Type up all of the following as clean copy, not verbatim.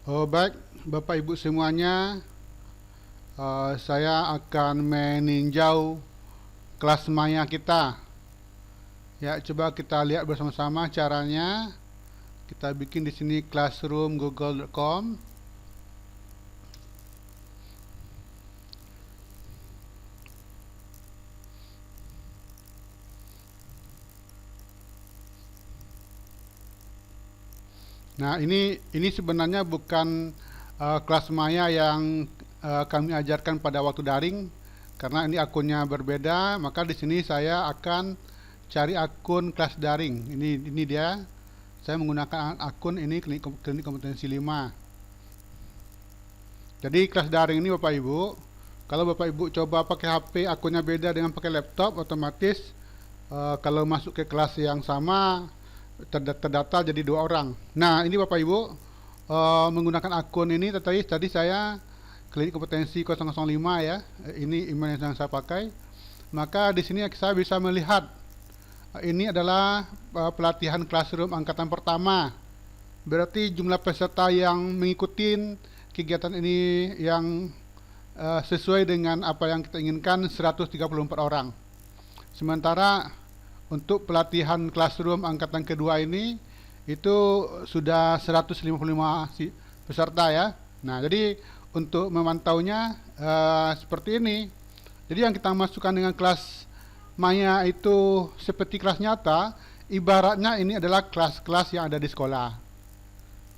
Oh, baik, Bapak Ibu semuanya, saya akan meninjau kelas maya kita. Ya, coba kita lihat bersama-sama caranya. Kita bikin di sini classroom google.com. Nah, ini sebenarnya bukan kelas maya yang kami ajarkan pada waktu daring, karena ini akunnya berbeda. Maka di sini saya akan cari akun kelas daring. Ini dia. Saya menggunakan akun ini klinik kompetensi 5. Jadi kelas daring ini Bapak Ibu, kalau Bapak Ibu coba pakai HP akunnya beda dengan pakai laptop, otomatis kalau masuk ke kelas yang sama terdata jadi 2 orang. Nah, ini Bapak Ibu menggunakan akun ini tadi saya klinik kompetensi 005 ya. Ini email yang saya pakai. Maka di sini saya bisa melihat ini adalah pelatihan classroom angkatan pertama. Berarti jumlah peserta yang mengikuti kegiatan ini yang sesuai dengan apa yang kita inginkan 134 orang. Sementara untuk pelatihan classroom angkatan kedua ini itu sudah 155 peserta ya. Nah, jadi untuk memantaunya seperti ini. Jadi yang kita masukkan dengan kelas maya itu seperti kelas nyata, ibaratnya ini adalah kelas-kelas yang ada di sekolah.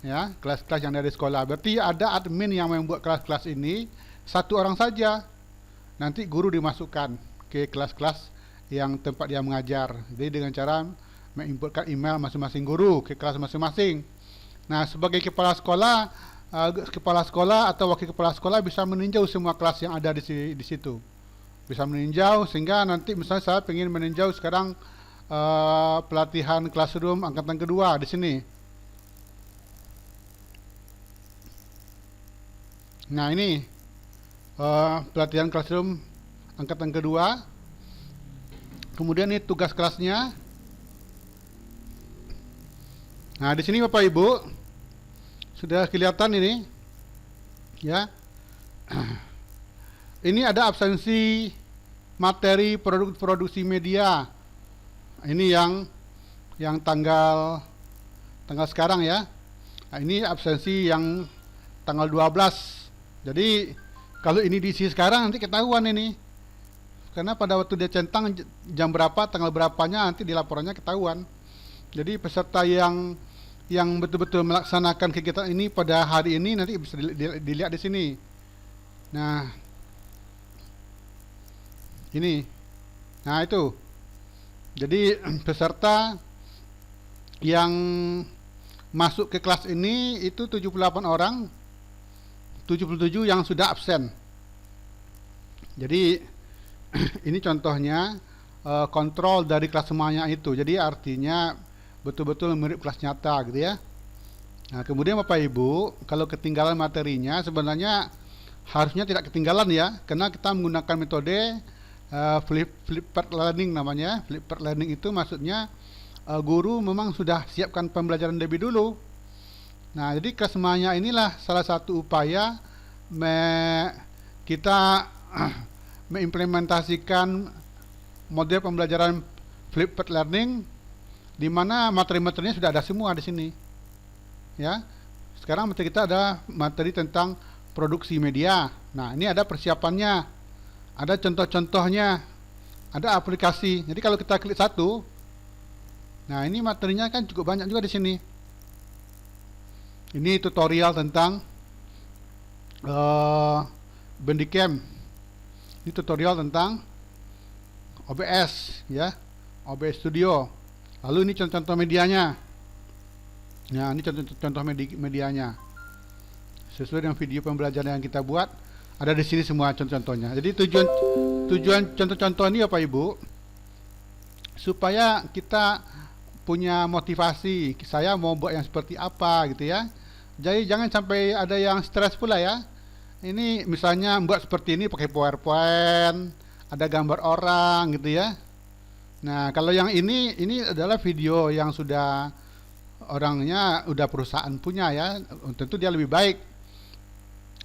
Ya, kelas-kelas yang ada di sekolah. Berarti ada admin yang membuat kelas-kelas ini 1 orang saja. Nanti guru dimasukkan ke kelas-kelas yang tempat dia mengajar. Jadi dengan cara menginputkan email masing-masing guru ke kelas masing-masing. Nah, sebagai kepala sekolah atau wakil kepala sekolah bisa meninjau semua kelas yang ada di situ. Bisa meninjau sehingga nanti misalnya saya ingin meninjau sekarang pelatihan classroom angkatan kedua di sini. Nah, ini pelatihan classroom angkatan kedua. Kemudian ini tugas kelasnya. Nah, di sini Bapak Ibu sudah kelihatan ini, ya. Ini ada absensi materi produksi media. Ini yang tanggal sekarang ya. Nah, ini absensi yang tanggal 12. Jadi kalau ini diisi sekarang nanti ketahuan ini. Karena pada waktu dia centang jam berapa, tanggal berapanya nanti di laporannya ketahuan. Jadi peserta yang betul-betul melaksanakan kegiatan ini pada hari ini nanti bisa dilihat di sini. Nah, ini. Nah, itu. Jadi peserta yang masuk ke kelas ini itu 78 orang, 77 yang sudah absen. Jadi ini contohnya kontrol dari kelas semuanya itu. Jadi artinya betul-betul mirip kelas nyata gitu ya. Nah, kemudian Bapak Ibu, kalau ketinggalan materinya sebenarnya harusnya tidak ketinggalan ya, karena kita menggunakan metode flipped learning namanya. Flipped learning itu maksudnya guru memang sudah siapkan pembelajaran lebih dulu. Nah, jadi kelas semuanya inilah salah satu upaya kita mengimplementasikan model pembelajaran flipped learning di mana materi-materinya sudah ada semua di sini. Ya. Sekarang materi kita ada materi tentang produksi media. Nah, ini ada persiapannya. Ada contoh-contohnya. Ada aplikasi. Jadi kalau kita klik satu, nah ini materinya kan cukup banyak juga di sini. Ini tutorial tentang Bandicam. Ini tutorial tentang OBS ya, OBS Studio. Lalu ini contoh-contoh medianya. Nah, ini contoh-contoh medianya. Sesuai dengan video pembelajaran yang kita buat, ada di sini semua contoh-contohnya. Jadi tujuan contoh-contoh ini Bapak Ibu supaya kita punya motivasi, saya mau buat yang seperti apa gitu ya. Jadi jangan sampai ada yang stres pula ya. Ini misalnya buat seperti ini pakai PowerPoint, ada gambar orang gitu ya. Nah, kalau yang ini adalah video yang sudah orangnya udah perusahaan punya ya, tentu dia lebih baik.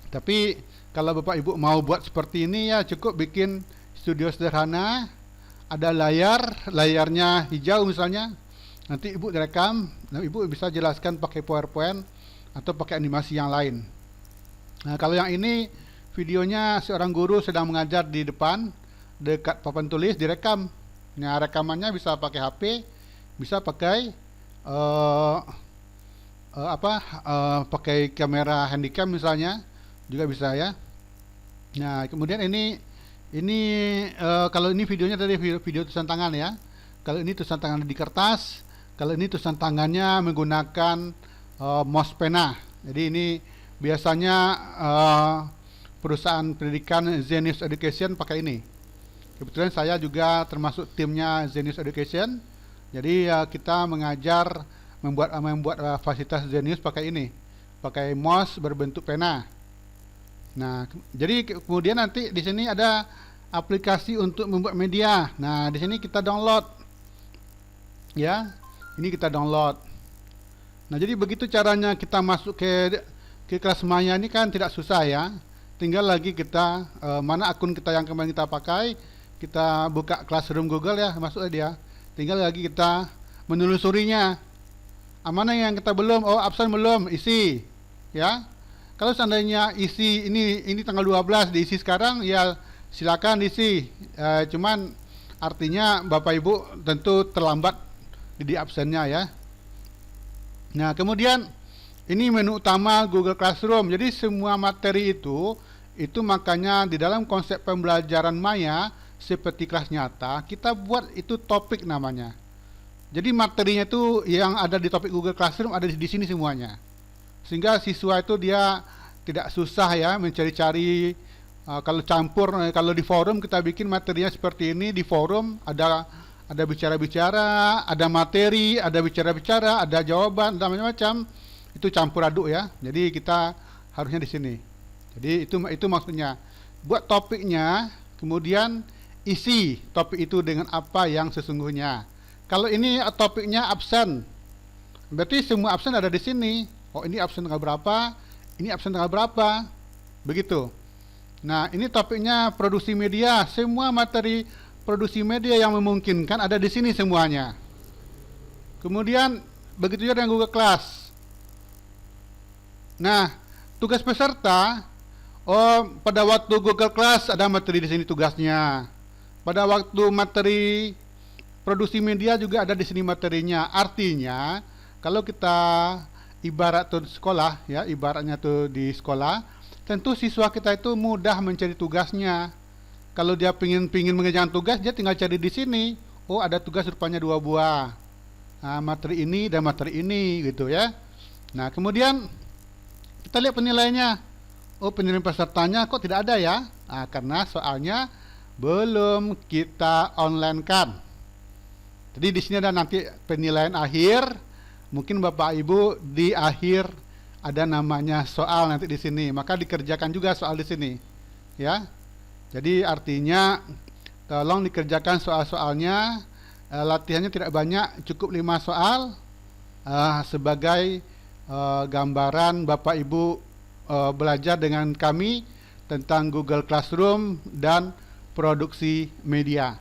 Tapi kalau Bapak Ibu mau buat seperti ini ya cukup bikin studio sederhana, ada layarnya hijau misalnya. Nanti Ibu direkam, nah Ibu bisa jelaskan pakai PowerPoint atau pakai animasi yang lain. Nah, kalau yang ini videonya seorang guru sedang mengajar di depan dekat papan tulis, direkam. Nah, rekamannya bisa pakai HP, bisa pakai pakai kamera handycam misalnya, juga bisa ya. Nah, kemudian ini kalau ini videonya dari video tulisan tangan ya. Kalau ini tulisan tangan di kertas, kalau ini tulisan tangannya menggunakan mouse pena. Jadi ini biasanya perusahaan pendidikan Zenius Education pakai ini. Kebetulan saya juga termasuk timnya Zenius Education. Jadi kita mengajar membuat fasilitas Zenius pakai ini, pakai mouse berbentuk pena. Nah, jadi kemudian nanti di sini ada aplikasi untuk membuat media. Nah, di sini kita download. Ya, ini kita download. Nah, jadi begitu caranya kita masuk ke kelas Maya ini kan tidak susah ya. Tinggal lagi kita mana akun kita yang kemarin kita pakai, kita buka Classroom Google ya, masuk dia. Tinggal lagi kita menelusurinya. Mana yang kita belum? Oh, absen belum, isi. Ya. Kalau seandainya isi ini tanggal 12 diisi sekarang, ya silakan diisi. Cuman artinya Bapak Ibu tentu terlambat di absennya ya. Nah, kemudian ini menu utama Google Classroom. Jadi semua materi itu makanya di dalam konsep pembelajaran Maya seperti kelas nyata, kita buat itu topik namanya. Jadi materinya itu yang ada di topik Google Classroom ada di sini semuanya. Sehingga siswa itu dia tidak susah ya mencari-cari. Kalau campur, kalau di forum kita bikin materinya seperti ini, di forum ada bicara-bicara, ada materi, ada bicara-bicara, ada jawaban, ada macam-macam. Itu campur aduk ya. Jadi kita harusnya di sini. Jadi itu maksudnya. Buat topiknya, kemudian isi topik itu dengan apa yang sesungguhnya. Kalau ini topiknya absen, berarti semua absen ada di sini. Oh, ini absen tanggal berapa, ini absen tanggal berapa, begitu. Nah, ini topiknya produksi media. Semua materi produksi media yang memungkinkan ada di sini semuanya. Kemudian begitu juga dengan Google Class. Nah, tugas peserta, pada waktu Google Class ada materi di sini tugasnya. Pada waktu materi produksi media juga ada di sini materinya. Artinya, kalau kita ibarat tuh sekolah ya, ibaratnya tuh di sekolah, tentu siswa kita itu mudah mencari tugasnya. Kalau dia pingin mengerjakan tugas, dia tinggal cari di sini. Oh, ada tugas rupanya 2 buah. Nah, materi ini dan materi ini gitu ya. Nah, kemudian kita lihat penilaiannya. Oh, penilaian pesertanya kok tidak ada ya? Nah, karena soalnya belum kita online kan. Jadi di sini ada nanti penilaian akhir. Mungkin Bapak Ibu di akhir ada namanya soal nanti di sini, maka dikerjakan juga soal di sini, ya. Jadi artinya tolong dikerjakan soal-soalnya. Latihannya tidak banyak, cukup 5 soal sebagai gambaran Bapak Ibu belajar dengan kami tentang Google Classroom dan produksi media.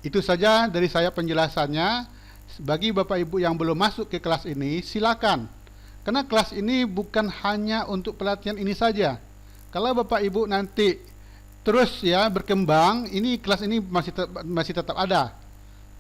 Itu saja dari saya penjelasannya. Bagi Bapak Ibu yang belum masuk ke kelas ini, silakan. Karena kelas ini bukan hanya untuk pelatihan ini saja. Kalau Bapak Ibu nanti terus ya berkembang, ini kelas ini masih tetap ada.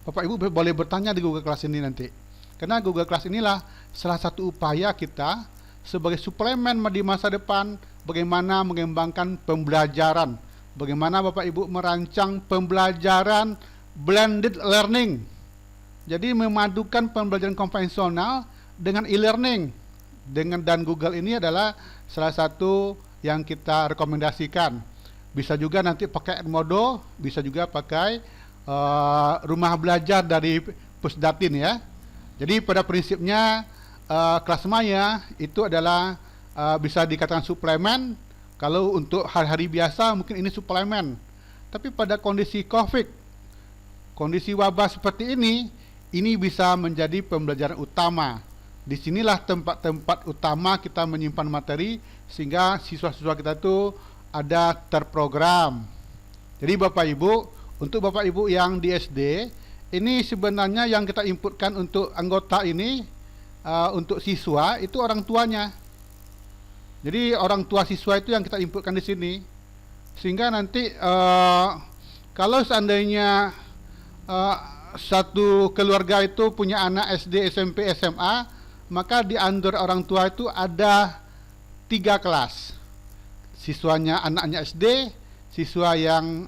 Bapak Ibu boleh bertanya di Google Class ini nanti. Karena Google Class inilah salah satu upaya kita sebagai suplemen di masa depan bagaimana mengembangkan pembelajaran. Bagaimana Bapak Ibu merancang pembelajaran blended learning. Jadi memadukan pembelajaran konvensional dengan e-learning. Dan Google ini adalah salah satu yang kita rekomendasikan. Bisa juga nanti pakai Edmodo, bisa juga pakai rumah belajar dari Pusdatin ya. Jadi pada prinsipnya kelas Maya itu adalah bisa dikatakan suplemen. Kalau untuk hari-hari biasa mungkin ini suplemen. Tapi pada kondisi COVID, kondisi wabah seperti ini ini bisa menjadi pembelajaran utama. Disinilah tempat-tempat utama kita menyimpan materi, sehingga siswa-siswa kita itu ada terprogram. Jadi Bapak Ibu, untuk Bapak Ibu yang di SD, ini sebenarnya yang kita inputkan untuk anggota ini, untuk siswa itu orang tuanya. Jadi orang tua siswa itu yang kita inputkan di sini, sehingga nanti kalau seandainya satu keluarga itu punya anak SD, SMP, SMA, maka di under orang tua itu ada 3 kelas. Siswanya anaknya SD, siswa yang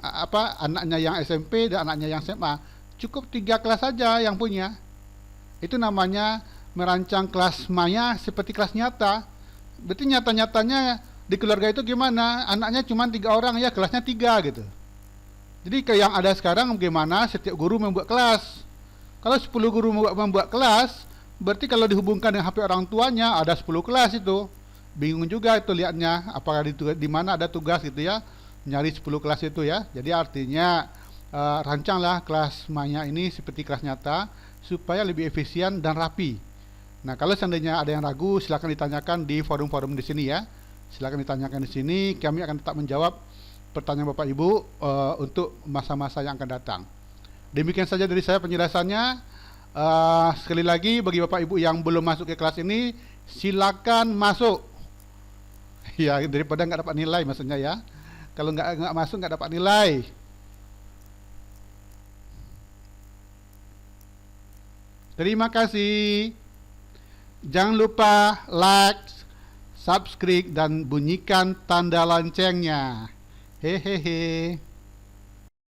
anaknya yang SMP dan anaknya yang SMA. Cukup 3 kelas saja yang punya. Itu namanya merancang kelas maya seperti kelas nyata. Berarti nyata-nyatanya di keluarga itu gimana? Anaknya cuma 3 orang, ya kelasnya 3 gitu. Jadi kayak yang ada sekarang bagaimana setiap guru membuat kelas. Kalau 10 guru membuat kelas, berarti kalau dihubungkan dengan HP orang tuanya ada 10 kelas itu. Bingung juga itu lihatnya, apakah di mana ada tugas gitu ya, nyari 10 kelas itu ya. Jadi artinya rancanglah kelas maya ini seperti kelas nyata supaya lebih efisien dan rapi. Nah, kalau seandainya ada yang ragu, silakan ditanyakan di forum-forum di sini ya. Silakan ditanyakan di sini, kami akan tetap menjawab pertanyaan Bapak Ibu untuk masa-masa yang akan datang. Demikian saja dari saya penjelasannya. Sekali lagi bagi Bapak Ibu yang belum masuk ke kelas ini, silakan masuk. Ya, daripada nggak dapat nilai maksudnya ya. Kalau nggak masuk nggak dapat nilai. Terima kasih. Jangan lupa like, subscribe dan bunyikan tanda loncengnya. Hehehe.